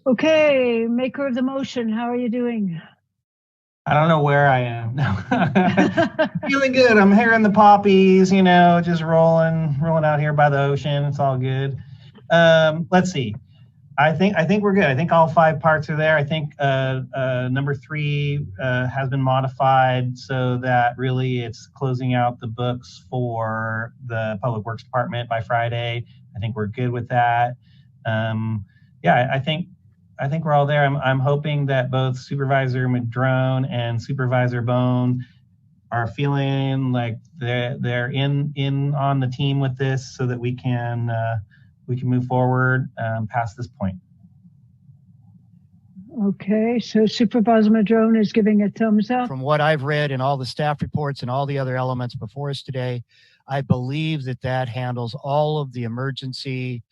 Okay, maker of the motion, how are you doing? I don't know where I am. Feeling good. I'm hearing the poppies, just rolling out here by the ocean. It's all good. Let's see. I think we're good. I think all five parts are there. I think number three has been modified so that really it's closing out the books for the Public Works Department by Friday. I think we're good with that. Yeah, I think we're all there. I'm hoping that both Supervisor Madrone and Supervisor Bohn are feeling like they're in on the team with this, so that we can move forward past this point. Okay, so Supervisor Madrone is giving a thumbs up. From what I've read in all the staff reports and all the other elements before us today, I believe that handles all of the emergency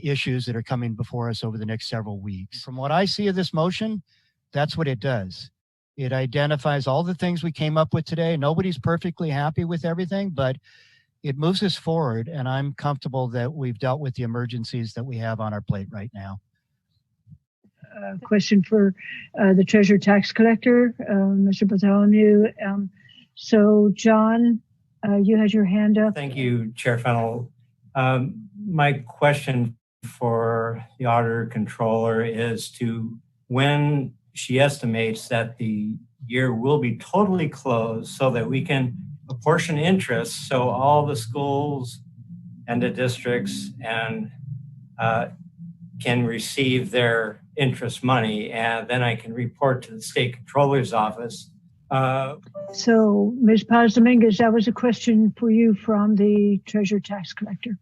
issues that are coming before us over the next several weeks. From what I see of this motion, that's what it does. It identifies all the things we came up with today. Nobody's perfectly happy with everything, but it moves us forward, and I'm comfortable that we've dealt with the emergencies that we have on our plate right now. Question for the Treasurer Tax Collector, Mr. Bartholomew. So, John, you had your hand up. Thank you, Chair Fennell. My question for the Auditor Controller is to when she estimates that the year will be totally closed so that we can apportion interest so all the schools and the districts and can receive their interest money, and then I can report to the State Controller's Office. So, Ms. Paz Dominguez, that was a question for you from the Treasurer Tax Collector.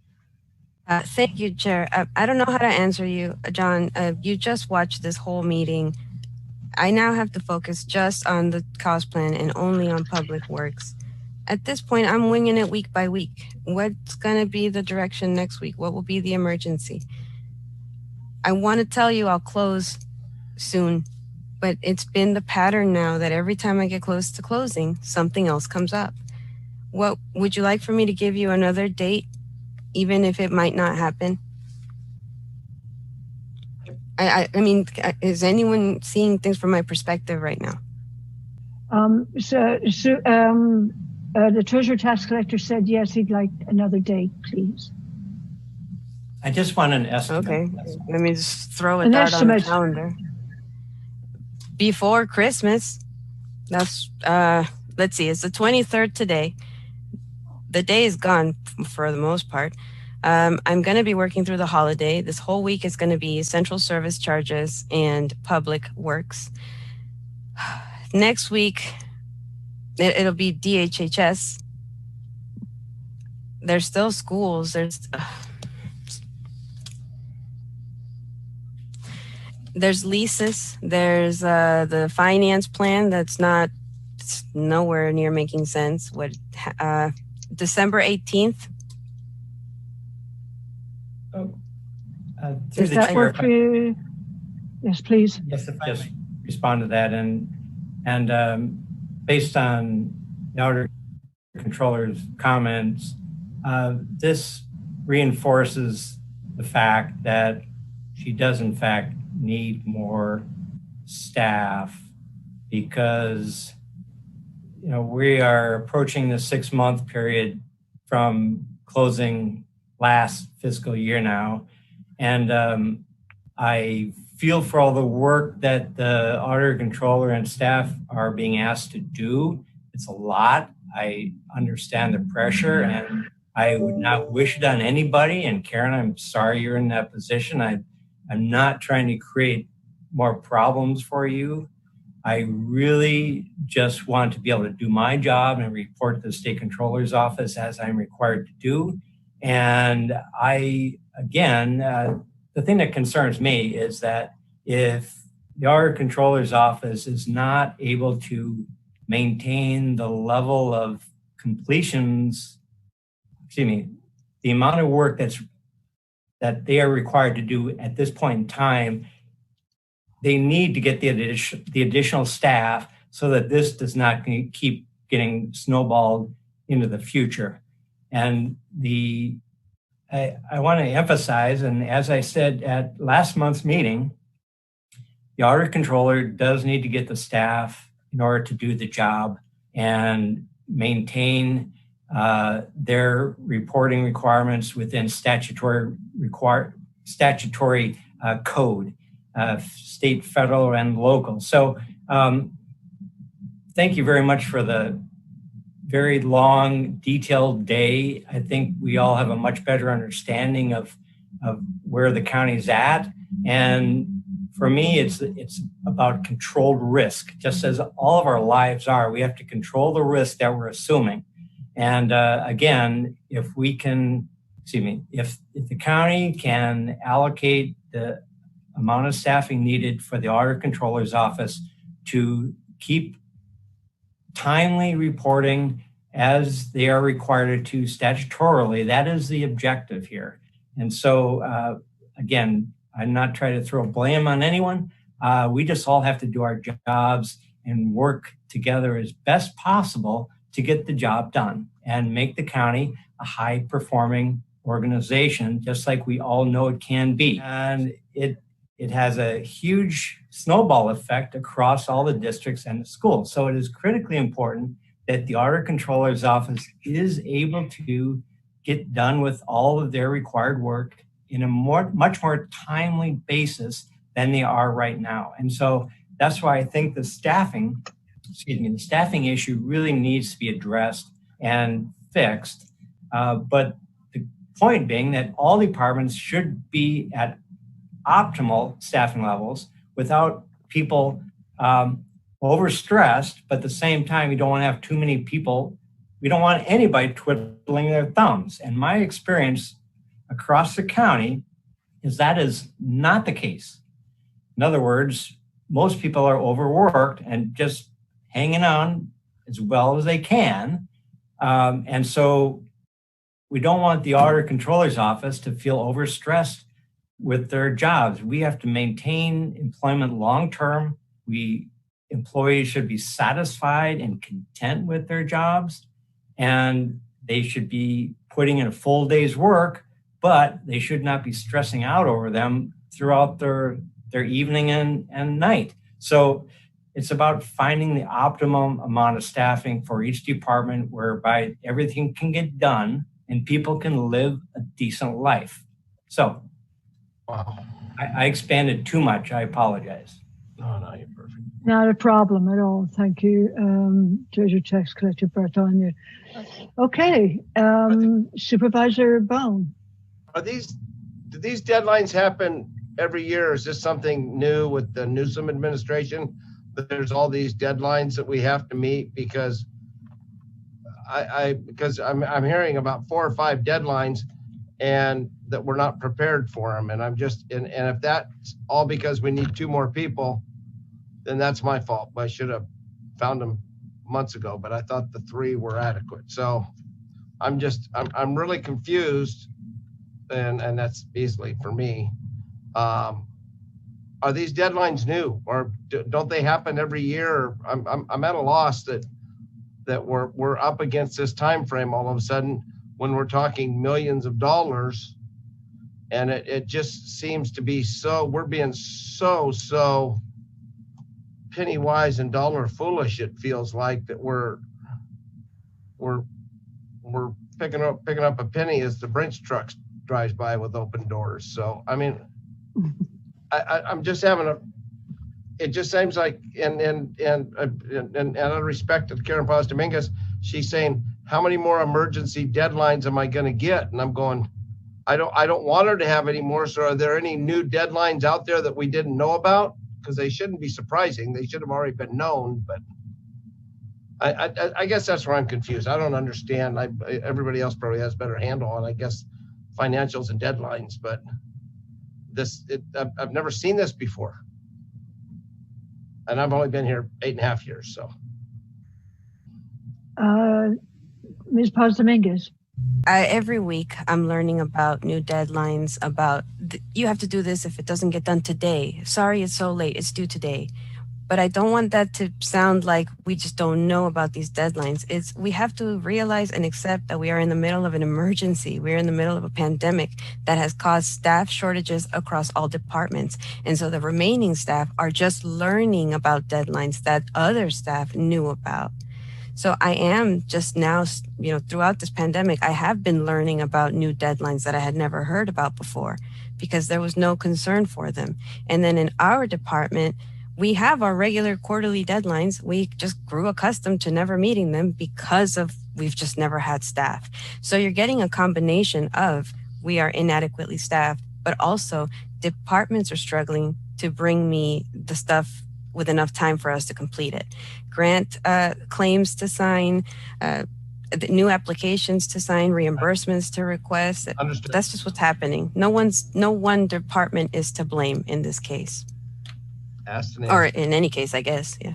Thank you, Chair. I don't know how to answer you, John. You just watched this whole meeting. I now have to focus just on the cost plan and only on Public Works. At this point, I'm winging it week by week. What's going to be the direction next week? What will be the emergency? I want to tell you I'll close soon, but it's been the pattern now that every time I get close to closing, something else comes up. What would you like for me to give you another date, even if it might not happen? I mean, is anyone seeing things from my perspective right now? The Treasurer Tax Collector said yes, he'd like another date, please. I just want an estimate. Okay, let me just throw a dart on the calendar. Before Christmas, that's, let's see, it's the 23rd today. The day is gone for the most part. I'm going to be working through the holiday. This whole week is going to be central service charges and Public Works. Next week, it'll be DHHS. There's still schools. There's leases. There's the finance plan that's nowhere near making sense. December 18th. Does that work for you? Yes, please. Yes, if I just respond to that, and based on the Auditor Controller's comments, this reinforces the fact that she does in fact need more staff, because we are approaching the 6-month period from closing last fiscal year now. And I feel for all the work that the Auditor Controller and staff are being asked to do. It's a lot. I understand the pressure, and I would not wish it on anybody. And Karen, I'm sorry you're in that position. I'm not trying to create more problems for you. I really just want to be able to do my job and report to the State Controller's Office as I'm required to do. And the thing that concerns me is that if the Auditor Controller's Office is not able to maintain the level of completions, the amount of work that they are required to do at this point in time, they need to get the additional staff so that this does not keep getting snowballed into the future. And I want to emphasize, and as I said at last month's meeting, the auditor controller does need to get the staff in order to do the job and maintain their reporting requirements within statutory code, state, federal, and local. So thank you very much for the very long, detailed day. I think we all have a much better understanding of where the county's at. And for me, it's about controlled risk, just as all of our lives are. We have to control the risk that we're assuming. And again, if the county can allocate the amount of staffing needed for the auditor controller's office to keep timely reporting as they are required to statutorily, that is the objective here. And so, again, I'm not trying to throw blame on anyone. We just all have to do our jobs and work together as best possible to get the job done and make the county a high-performing organization, just like we all know it can be. And it has a huge snowball effect across all the districts and the schools. So it is critically important that the auditor controller's office is able to get done with all of their required work in a much more timely basis than they are right now. And so that's why I think the staffing issue really needs to be addressed and fixed. But the point being that all departments should be at optimal staffing levels without people overstressed, but at the same time, you don't want to have too many people. We don't want anybody twiddling their thumbs. And my experience across the county is that is not the case. In other words, most people are overworked and just hanging on as well as they can. And so we don't want the auditor controller's office to feel overstressed with their jobs. We have to maintain employment long-term. Employees should be satisfied and content with their jobs, and they should be putting in a full day's work, but they should not be stressing out over them throughout their evening and night. So it's about finding the optimum amount of staffing for each department whereby everything can get done and people can live a decent life. So wow. I expanded too much. I apologize. No, you're perfect. Not a problem at all. Thank you, Treasurer Tax Collector Bartholomew. Okay, Supervisor Bohn. Do these deadlines happen every year? Or is this something new with the Newsom administration? That there's all these deadlines that we have to meet? Because I'm hearing about 4 or 5 deadlines, and that we're not prepared for them. And I'm just and if that's all because we need 2 more people, then that's my fault. I should have found them months ago, but I thought the 3 were adequate. So I'm really confused, and that's easily for me. Are these deadlines new, or don't they happen every year? I'm at a loss that we're up against this time frame all of a sudden when we're talking millions of dollars, and it just seems to be we're being so penny wise and dollar foolish. It feels like that we're picking up a penny as the Brinks truck drives by with open doors. So I mean, I'm just having it just seems like, and out of respect to Karen Paz Dominguez, she's saying, how many more emergency deadlines am I going to get? And I'm going, I don't want her to have any more. So are there any new deadlines out there that we didn't know about? Because they shouldn't be surprising. They should have already been known. But I guess that's where I'm confused. I don't understand. Everybody else probably has a better handle on, I guess, financials and deadlines. But I've never seen this before. And I've only been here 8.5 years. So, Ms. Paz Dominguez. Every week, I'm learning about new deadlines, about you have to do this if it doesn't get done today. Sorry, it's so late. It's due today. But I don't want that to sound like we just don't know about these deadlines. We have to realize and accept that we are in the middle of an emergency. We're in the middle of a pandemic that has caused staff shortages across all departments. And so the remaining staff are just learning about deadlines that other staff knew about. So I am just now, throughout this pandemic, I have been learning about new deadlines that I had never heard about before because there was no concern for them. And then in our department, we have our regular quarterly deadlines. We just grew accustomed to never meeting them because we've just never had staff. So you're getting a combination of we are inadequately staffed, but also departments are struggling to bring me the stuff with enough time for us to complete it. Grant claims to sign, new applications to sign, reimbursements to request. Understood. That's just what's happening. No one department is to blame in this case. Or in any case, I guess, yeah.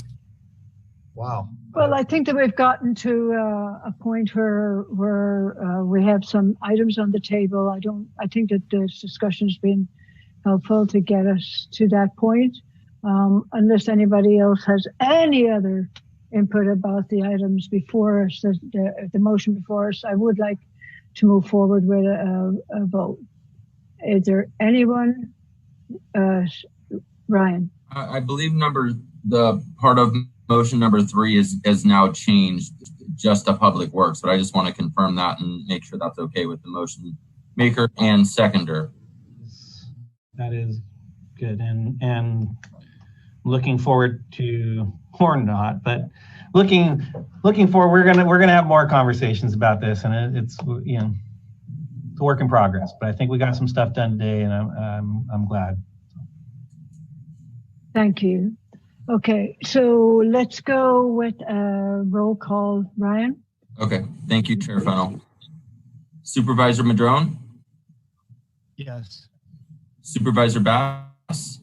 Wow. Well, I think that we've gotten to a point where we have some items on the table. I think that this discussion's been helpful to get us to that point. Unless anybody else has any other input about the items before us, the motion before us, I would like to move forward with a vote. Is there anyone? Ryan? I believe the part of motion number 3 is now changed just to Public Works, but I just want to confirm that and make sure that's okay with the motion maker and seconder. That is good, and looking forward to, or not, but looking forward, we're gonna have more conversations about this, and it's it's a work in progress. But I think we got some stuff done today, and I'm glad. Thank you. Okay, so let's go with a roll call. Ryan? Okay, thank you, Chair Fennell. Supervisor Madrone? Yes. Supervisor Bass?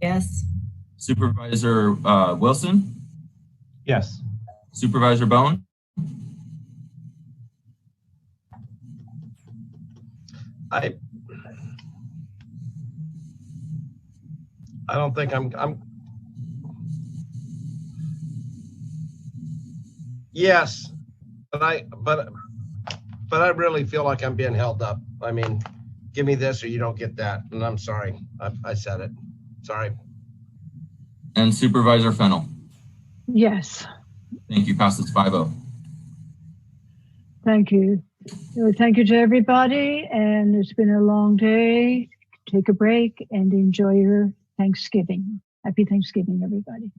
Yes. Supervisor Wilson? Yes. Supervisor Bohn? I don't think I'm yes, but I really feel like I'm being held up. I mean, give me this or you don't get that, and I'm sorry. I said it. Sorry. And Supervisor Fennell? Yes. Thank you. Passes 5-0. Thank you. Thank you to everybody, and it's been a long day. Take a break and enjoy your Thanksgiving. Happy Thanksgiving, everybody.